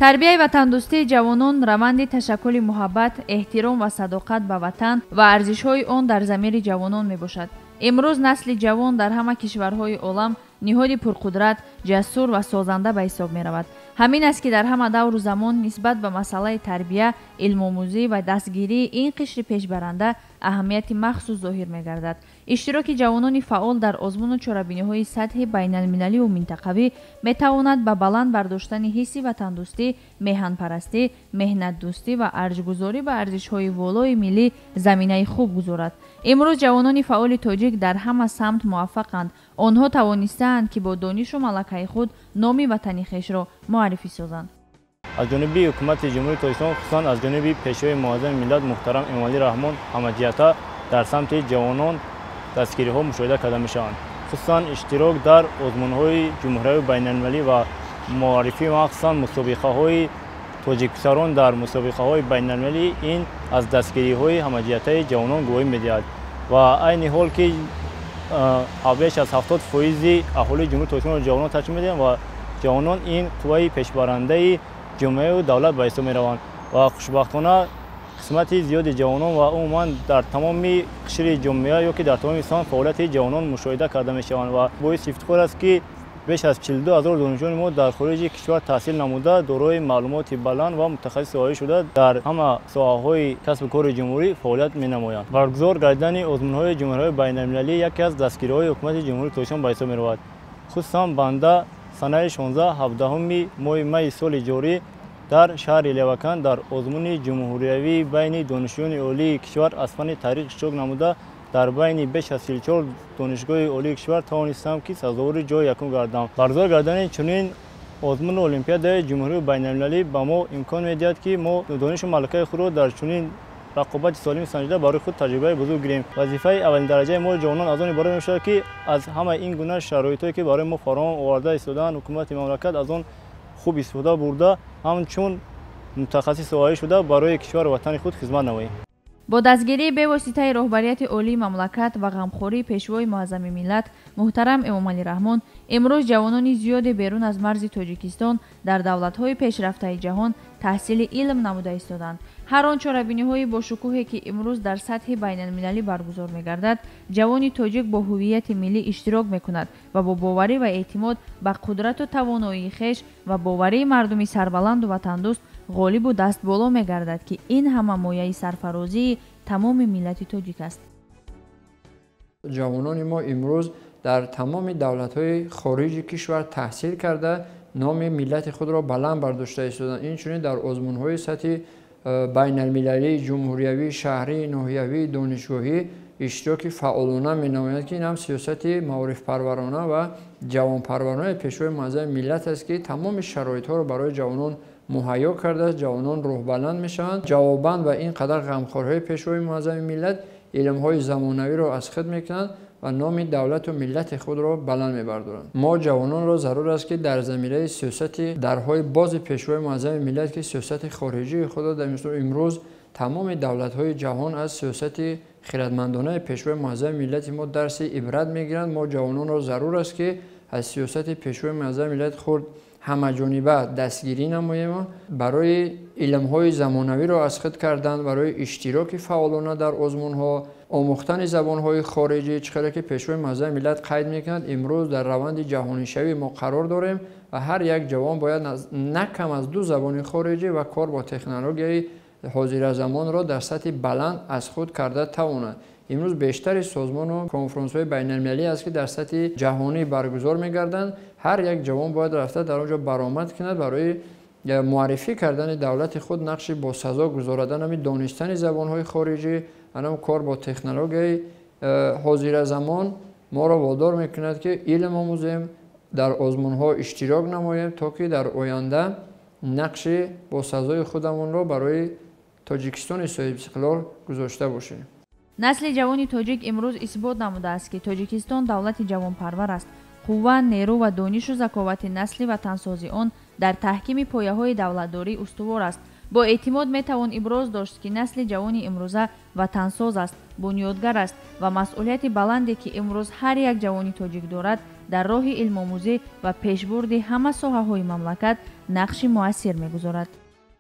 тарбияи ватандӯстии ҷавонон раванди ташаккули муҳаббат, эҳтиром ва садоқат ба ватан ва арзишҳои он дар замири ҷавонон мебошад. имрӯз насли ҷавон дар ҳама кишварҳои олам ниҳоди пурқудрат, ҷасур ва созанда ба ҳисоб меравад. ҳамин аст ки дар ҳама давру замон нисбат ба масъалаи тарбия, илмомӯзӣ ва дастгирии ин қишри пешбаранда аҳамияти махсус зоҳир мегардад. иштироки ҷавонони фаъол дар озмуну чорабиниҳои сатҳи байналмилаливу минтақавӣ метавонад ба баланд бардоштани ҳисси ватандӯстӣ, меҳанпарастӣ, меҳнатдӯстӣ ва арҷгузорӣ ба арзишҳои волои миллӣ заминаи хуб гузорад. имрӯз ҷавонони фаъоли тоҷик дар ҳама самт муваффақанд. онҳо тавонистаанд ки бо донишу малакаи худ номи ватани хешро муаррифӣ созанд. аз ҷониби ҳукумати ҷумҳурии Тоҷикистон, хусусан аз ҷониби пешвои муаззами миллат муҳтарам Эмомалӣ Раҳмон ҳамаҷиҳата дар самти ҷавонон дастгириҳо мушоҳида карда мешаванд. хусусан иштирок дар озмунҳои ҷумҳуриявӣ байналмилалӣ ва муаррифӣ махсусан мусобиқаҳои тоҷикписарон дар мусобиқаҳои байналмилалӣ ин аз дастгириҳои ҳамаҷиҳатаи ҷавонон гувоҳӣ медиҳад ва айни ҳол ки беш аз 70% аҳолии ҷумҳурии Тоҷикистон ҷавонон ташкил медиҳанд ва ҷавонон ин қувваи пешбарандаи ҷомеаи давлат ба ҳисоб мераванд ва хушбахтона қисмати зиёди ҷавонон ва умуман дар тамоми қишри ҷомеа ё ки дар тамоми Ислам фаъолияти ҷавонон мушоҳида карда мешаванд ва боиси ифтихор аст ки беш аз 42000 донишҷӯёни мо дар хориҷи кишвар таҳсил намуда дорои маълумоти баланд ва мутахассис оварӣ шуда дар ҳама соҳаҳои касбу кори ҷумҳурӣ фаъолият менамоянд. баргузор гардидани озмунҳои ҷумҳуриявӣ байналмилалӣ яке аз дастгириҳои ҳукумати ҷумҳурии Тоҷикистон ба ҳисоб меравад. хусусан банда санаи 16-17 моҳи майи соли ҷорӣ дар шаҳри Левакан дар озмуни ҷумҳуриявӣ байни донишҷӯёни олии кишвар аз фанни таърих иштирок намуда дар байни беш аз 44 донишгоҳи олии кишвар тавонистам ки сазовори ҷои якум гардам. баргузор кардани чунин озмуни олимпиадаи ҷумҳуривӣ байналмилалӣ ба мо имкон медиҳад ки мо донишу малакаи худро дар чунин рақобати солими санҷида барои худ таҷрибаи бузург гирем. вазифаи аввалин дараҷаи мо ҷавонон аз он иборат мебошад ки аз ҳамаи ин гуна шароитое ки барои мо фароҳам оварда истодаанд ҳукумати мамлакат аз он хуб истифода бурда ҳамчун мутахассис оварӣ шуда барои кишвару ватани худ хизмат намоем. бо дастгирии бевоситаи роҳбарияти олии мамлакат ва ғамхории пешвои муаззами миллат муҳтарам Эмомалӣ Раҳмон, имрӯз ҷавонони зиёде берун аз марзи Тоҷикистон дар давлатҳои пешрафтаи ҷаҳон таҳсили илм намуда истоданд. ҳар он чорабиниҳои бошукӯҳе ки имрӯз дар сатҳи байналмилалӣ баргузор мегардад, ҷавони тоҷик бо ҳуввияти миллӣ иштирок мекунад ва бо боварӣ ва эътимод ба қудрату тавоноии хеш ва боварии мардуми сарбаланду ватандӯст ғолибу дастболо мегардад ки ин ҳама мояи сарфарозии тамоми миллати тоҷик аст. ҷавонони мо имрӯз дар тамоми давлатҳои хориҷи кишвар таҳсил карда номи миллати худро баланд бардошта истоданд. инчунин дар озмунҳои сатҳи байналмилалӣ, ҷумҳуриявӣ, шаҳрӣ, ноҳиявӣ, донишгоҳӣ иштироки фаъолона менамоянд ки ин ҳам сиёсати маорифпарварона ва ҷавонпарваронаи пешвои муаззами миллат аст ки тамоми шароитҳоро барои ҷавонон муҳайё кардааст. ҷавонон рӯҳбаланд мешаванд. ҷавобан ба ин қадар ғамхорҳои пешвои муаззами миллат илмҳои замонавиро аз худ мекунанд ва номи давлату миллати худро баланд мебардоранд. мо ҷавононро зарур аст ки дар замираи сиёсати дарҳои бози пешвои муаззами миллат ки сиёсати хориҷии худро дар имрӯз тамоми давлатҳои ҷаҳон аз сиёсати хиратмандонаи пешвои муаззами миллати мо дарси ибрат мегиранд. мо ҷавононро зарур аст ки аз сиёсати пешвои муаззами миллат хурд ҳамаҷониба дастгирӣ намоем. барои илмҳои замонавиро аз худ кардан, барои иштироки фаъолона дар озмунҳо, омӯхтани забонҳои хориҷӣ, чӣ қадр ки пешвои муаззами миллат қайд мекунад, имрӯз дар раванди ҷаҳонишавӣ мо қарор дорем ва ҳар як ҷавон бояд на кам аз 2 забони хориҷӣ ва кор бо технологияи ҳозиразамонро дар сатҳи баланд аз худ карда тавонад. имрӯз бештари созмону конференсҳои байналмилалӣ аст ки дар сатҳи ҷаҳонӣ баргузор мегарданд. ҳар як ҷавон бояд рафта дар он ҷо баромад кунад барои муаррифӣ кардани давлати худ нақши босазо гузорада, нами донистани забонҳои хориҷӣ, анам кор бо технологияи ҳозиразамон моро водор мекунад ки илм омӯзем, дар озмунҳо иштирок намоем, то ки дар оянда нақши босазои худамонро барои Тоҷикистони соҳибистиқлол гузошта бошем. насли ҷавони тоҷик имрӯз исбот намудааст ки Тоҷикистон давлати ҷавонпарвар аст. қувва, нерӯ ва донишу заковати насли ватансози он дар таҳкими пояҳои давлатдорӣ устувор аст. бо эътимод метавон иброз дошт ки насли ҷавони имрӯза ватансоз аст, бунёдгар аст ва масъулияти баланде ки имрӯз ҳар як ҷавони тоҷик дорад дар роҳи илмомӯзӣ ва пешбурди ҳама соҳаҳои мамлакат нақши муассир мегузорад.